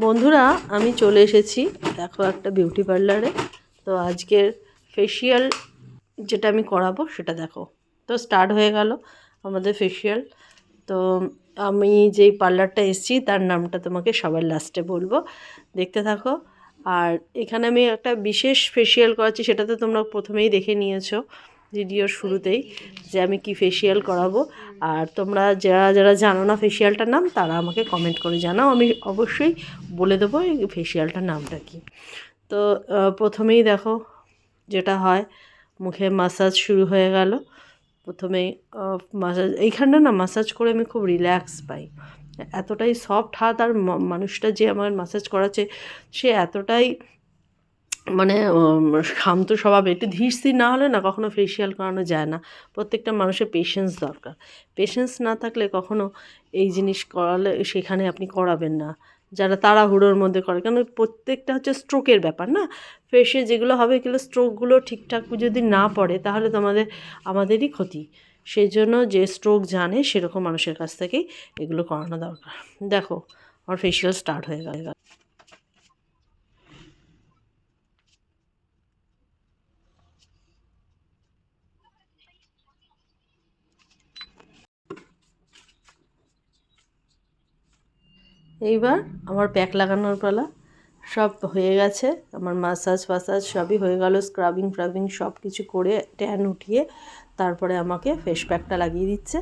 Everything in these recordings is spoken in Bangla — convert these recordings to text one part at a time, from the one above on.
বন্ধুরা আমি চলে এসেছি দেখো একটা বিউটি পার্লারে। তো আজকের ফেসিয়াল যেটা আমি করাবো সেটা দেখো। তো স্টার্ট হয়ে গেল আমাদের ফেসিয়াল। তো আমি যেই পার্লারটা এসেছি তার নামটা তোমাকে সবার লাস্টে বলবো, দেখতে থাকো। আর এখানে আমি একটা বিশেষ ফেসিয়াল করাচ্ছি, সেটা তো তোমরা প্রথমেই দেখে নিয়েছো ভিডিওর শুরুতেই যে আমি কি ফেসিয়াল করাবো। আর তোমরা যারা যারা জানো না ফেসিয়ালটার নাম তারা আমাকে কমেন্ট করে জানাও, আমি অবশ্যই বলে দেবো এই ফেসিয়ালটার নামটা কি। তো প্রথমেই দেখো যেটা হয়, মুখে মাসাজ শুরু হয়ে গেল। প্রথমেই মাসাজ এইখানটা না মাসাজ করে আমি খুব রিল্যাক্স পাই, এতটাই সফট হাত। আর মানুষটা যে আমার মাসাজ করাচ্ছে সে এতটাই মানে শান্ত স্বভাব। একটু ধীরস্থির না হলে না কখনো ফেসিয়াল করানো যায় না। প্রত্যেকটা মানুষের পেশেন্স দরকার, পেশেন্স না থাকলে কখনো এই জিনিস করালে সেখানে আপনি করাবেন না। যারা তাড়াহুড়োর মধ্যে করে, কারণ প্রত্যেকটা হচ্ছে স্ট্রোকের ব্যাপার না, ফেসে যেগুলো হবে এগুলো স্ট্রোকগুলো ঠিকঠাক যদি না পড়ে তাহলে তো আমাদেরই ক্ষতি। সেই জন্য যে স্ট্রোক জানে সেরকম মানুষের কাছ থেকেই এগুলো করানো দরকার। দেখো আমার ফেসিয়াল স্টার্ট হয়ে গেল। এইবার আমার প্যাক লাগানোর পালা। সব হয়ে গেছে, আমার মাসাজ ফাসাজ সবই হয়ে গেল, স্ক্রাবিং ফ্রাবিং সব কিছু করে ট্যান উঠিয়ে তারপরে আমাকে ফেস প্যাকটা লাগিয়ে দিচ্ছে।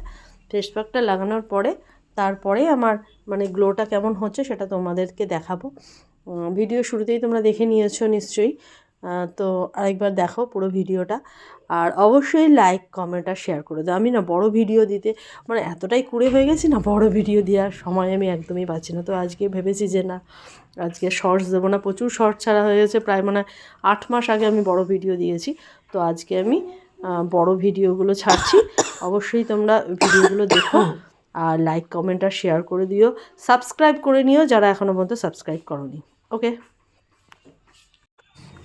ফেস প্যাকটা লাগানোর পরে তারপরে আমার মানে গ্লোটা কেমন হচ্ছে সেটা তোমাদেরকে দেখাবো। ভিডিও শুরুতেই তোমরা দেখে নিয়েছো নিশ্চয়ই। তো আরেকবার দেখো পুরো ভিডিওটা। আর অবশ্যই লাইক কমেন্ট আর শেয়ার করে দাও। আমি না বড় ভিডিও দিতে মানে এতটাই কুড়ে হয়ে গেছি না, বড় ভিডিও দেওয়ার সময় আমি একদমই পাচ্ছি না। তো আজকে ভেবেছি যে না, আজকে শর্টস দেবো না, প্রচুর শর্ট ছাড়া হয়ে গেছে, প্রায় মানে 8 মাস আগে আমি বড় ভিডিও দিয়েছি। তো আজকে আমি বড় ভিডিওগুলো ছাড়ছি। অবশ্যই তোমরা ভিডিওগুলো দেখো আর লাইক কমেন্ট আর শেয়ার করে দিও, সাবস্ক্রাইব করে নিও যারা এখনও পর্যন্ত সাবস্ক্রাইব করোনি। ওকে,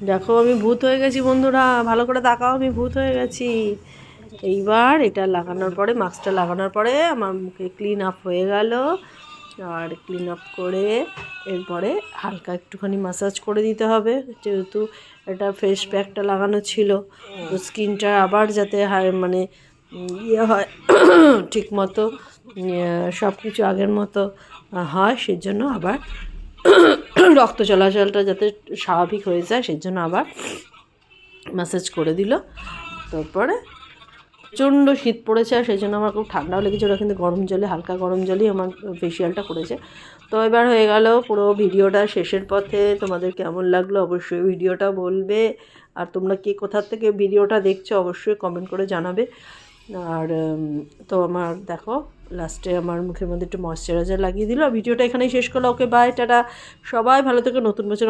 দেখো আমি ভূত হয়ে গেছি বন্ধুরা, ভালো করে তাকাও, আমি ভূত হয়ে গেছি। এইবার এটা লাগানোর পরে, মাস্কটা লাগানোর পরে আমার মুখে ক্লিন আপ হয়ে গেল। আর ক্লিন আপ করে এরপরে হালকা একটুখানি ম্যাসাজ করে দিতে হবে, যেহেতু এটা ফেস প্যাকটা লাগানো ছিল। তো স্কিনটা আবার যাতে মানে ইয়ে হয় ঠিক মতো সব কিছু আগের মতো হয়, সেজন্য আবার রক্ত চলাচলটা যাতে স্বাভাবিক হয়ে যায় সেজন্য আবার ম্যাসাজ করে দিল। তারপরে প্রচণ্ড শীত পড়েছে আর সেই জন্য আমার খুব ঠান্ডাও লেগেছে, ওরা কিন্তু গরম জলে, হালকা গরম জলেই আমার ফেসিয়ালটা করেছে। তো এবার হয়ে গেল পুরো ভিডিওটা শেষের পথে। তোমাদের কেমন লাগলো অবশ্যই ভিডিওটা বলবে। আর তোমরা কে কোথা থেকে ভিডিওটা দেখছো অবশ্যই কমেন্ট করে জানাবে। আর তো আমার দেখো লাস্টে আমার মুখের মধ্যে একটু ময়েশ্চারাইজার লাগিয়ে দিল। ভিডিওটা এখানেই শেষ করলো। ওকে বাই, টাটা, সবাই ভালো থেকো, নতুন বছর